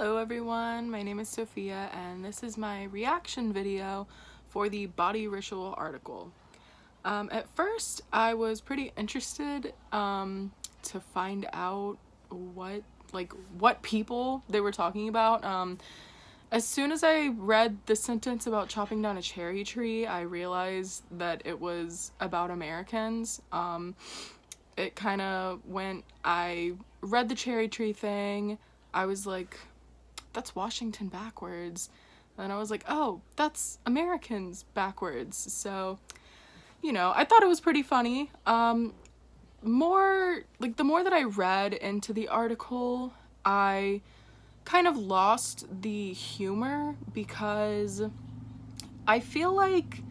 Hello everyone, my name is Sophia and this is my reaction video for the body ritual article. At first I was pretty interested to find out what people they were talking about. As soon as I read the sentence about chopping down a cherry tree, I realized that it was about Americans. It kind of, when I read the cherry tree thing, I was like, that's Washington backwards. And I was like, oh, that's Americans backwards. So, I thought it was pretty funny. The more that I read into the article, I kind of lost the humor because I feel like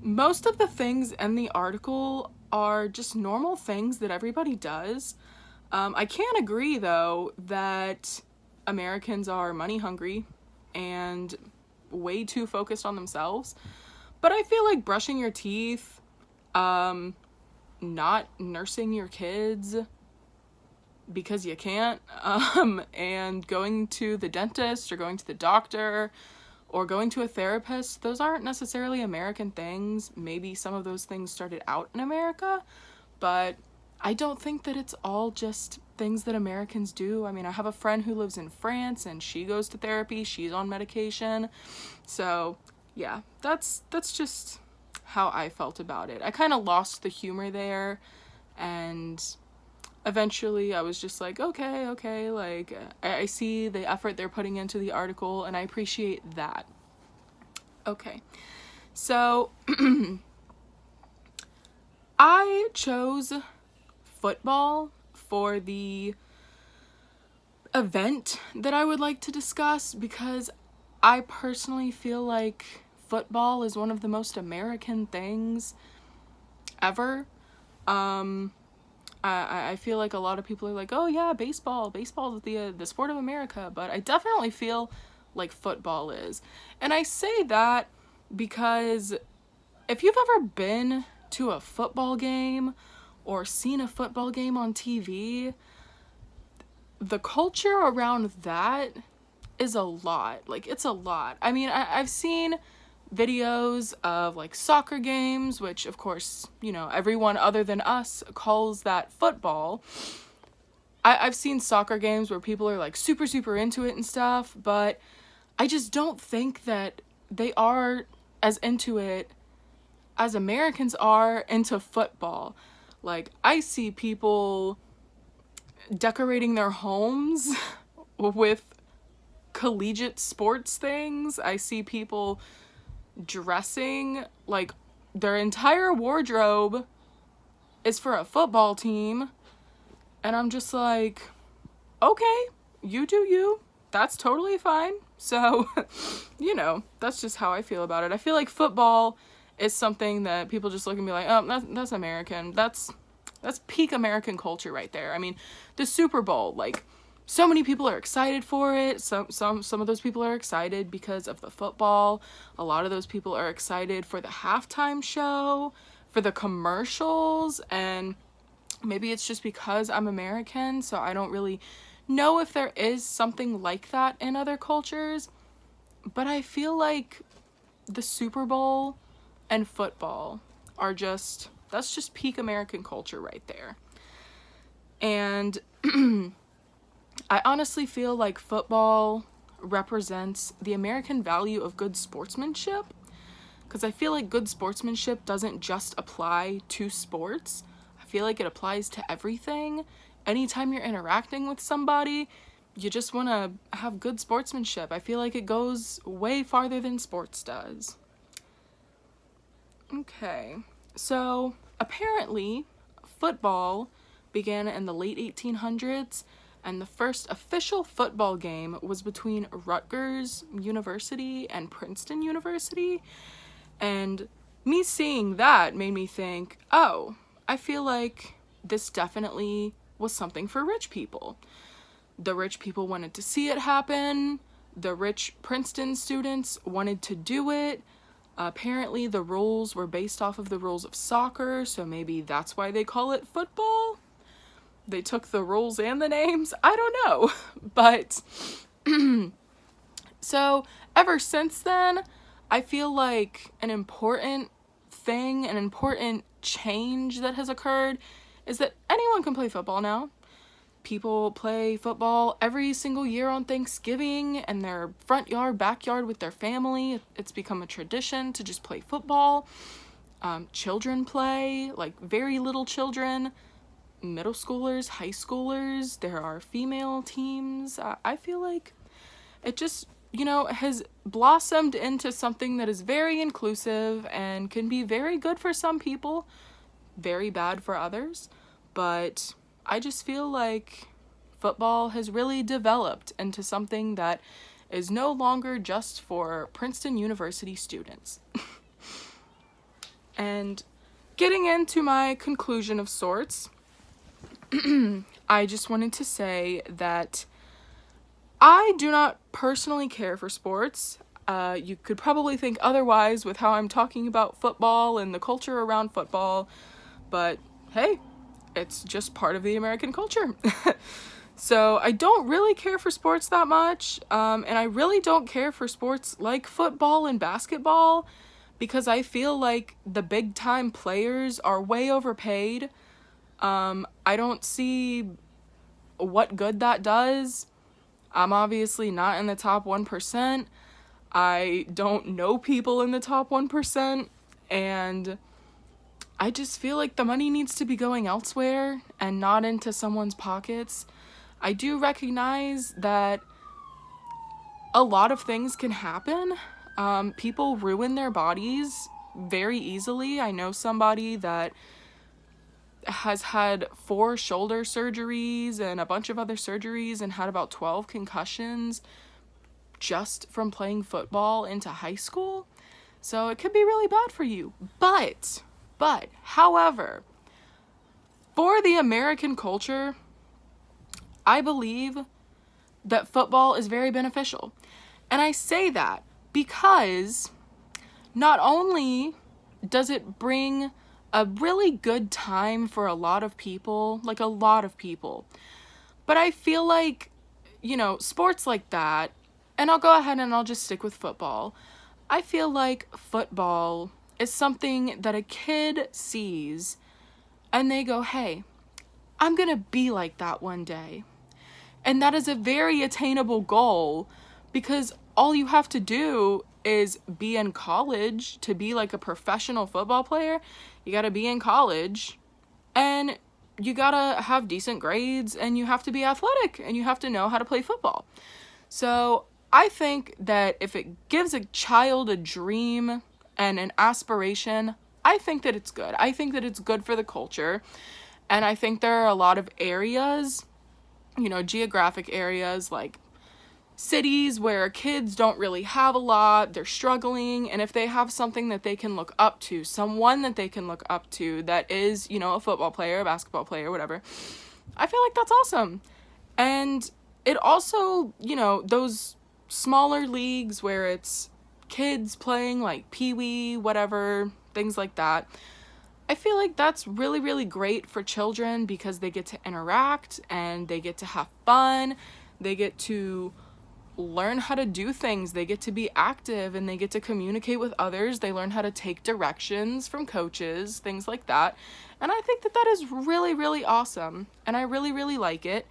most of the things in the article are just normal things that everybody does. I can agree, though, that Americans are money hungry and way too focused on themselves. But I feel like brushing your teeth, not nursing your kids because you can't, and going to the dentist or going to the doctor or going to a therapist, those aren't necessarily American things. Maybe some of those things started out in America, but I don't think that it's all just things that Americans do. I mean, I have a friend who lives in France and she goes to therapy, she's on medication. So yeah, that's just how I felt about it. I kind of lost the humor there, and eventually I was just like, okay, like I see the effort they're putting into the article and I appreciate that. Okay, so I chose football for the event that I would like to discuss because I personally feel like football is one of the most American things ever. I feel like a lot of people are like, oh yeah, baseball is the sport of America, but I definitely feel like football is. And I say that because if you've ever been to a football game or seen a football game on TV, the culture around that is a lot. Like, it's a lot. I mean, I've seen videos of like soccer games, which of course, everyone other than us calls that football. I've seen soccer games where people are like super into it and stuff, but I just don't think that they are as into it as Americans are into football. Like, I see people decorating their homes with collegiate sports things. I see people dressing like their entire wardrobe is for a football team, and I'm just like, okay, you do you. That's totally fine. So, that's just how I feel about it. I feel like football is something that people just look and be like, oh, that's American. That's peak American culture right there. I mean, the Super Bowl, like, so many people are excited for it. Some of those people are excited because of the football. A lot of those people are excited for the halftime show, for the commercials, and maybe it's just because I'm American, so I don't really know if there is something like that in other cultures. But I feel like the Super Bowl and football are that's just peak American culture right there. And I honestly feel like football represents the American value of good sportsmanship, because I feel like good sportsmanship doesn't just apply to sports. I feel like it applies to everything. Anytime you're interacting with somebody, you just want to have good sportsmanship. I feel like it goes way farther than sports does. Okay, so apparently football began in the late 1800s, and the first official football game was between Rutgers University and Princeton University. And me seeing that made me think, oh, I feel like this definitely was something for rich people. The rich people wanted to see it happen. The rich Princeton students wanted to do it. Apparently the rules were based off of the rules of soccer, so maybe that's why they call it football. They took the rules and the names. I don't know. But So ever since then, I feel like an important thing, an important change that has occurred is that anyone can play football now. People play football every single year on Thanksgiving in their front yard, backyard with their family. It's become a tradition to just play football. Children play, like very little children, middle schoolers, high schoolers. There are female teams. I feel like it just, has blossomed into something that is very inclusive and can be very good for some people, very bad for others. But I just feel like football has really developed into something that is no longer just for Princeton University students. And getting into my conclusion of sorts, I just wanted to say that I do not personally care for sports. You could probably think otherwise with how I'm talking about football and the culture around football, but hey, it's just part of the American culture. So I don't really care for sports that much, and I really don't care for sports like football and basketball, because I feel like the big time players are way overpaid. I don't see what good that does. I'm obviously not in the top 1%. I don't know people in the top 1%, and I just feel like the money needs to be going elsewhere and not into someone's pockets. I do recognize that a lot of things can happen. People ruin their bodies very easily. I know somebody that has had 4 shoulder surgeries and a bunch of other surgeries and had about 12 concussions just from playing football into high school. So it could be really bad for you. But, however, for the American culture, I believe that football is very beneficial. And I say that because not only does it bring a really good time for a lot of people, but I feel like, sports like that, and I'll go ahead and I'll just stick with football. I feel like football is something that a kid sees and they go, hey, I'm gonna be like that one day. And that is a very attainable goal, because all you have to do is be in college to be like a professional football player. You gotta be in college, and you gotta have decent grades, and you have to be athletic, and you have to know how to play football. So I think that if it gives a child a dream and an aspiration, I think that it's good. I think that it's good for the culture. And I think there are a lot of areas, geographic areas like cities where kids don't really have a lot, they're struggling, and if they have something that they can look up to, someone that they can look up to that is, a football player, a basketball player, whatever, I feel like that's awesome. And it also, those smaller leagues where it's kids playing like pee-wee, whatever, things like that, I feel like that's really, really great for children because they get to interact and they get to have fun, they get to learn how to do things, they get to be active, and they get to communicate with others, they learn how to take directions from coaches, things like that. And I think that that is really, really awesome, and I really, really like it.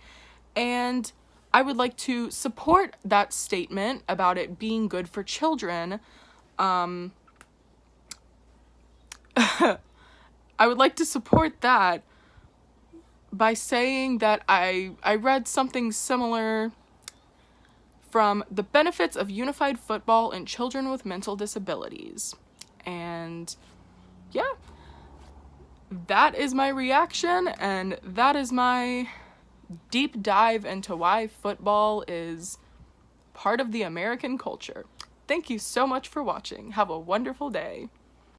And I would like to support that statement about it being good for children. I would like to support that by saying that I read something similar from The Benefits of Unified Football in Children with Mental Disabilities. And yeah, that is my reaction, and that is my deep dive into why football is part of the American culture. Thank you so much for watching. Have a wonderful day.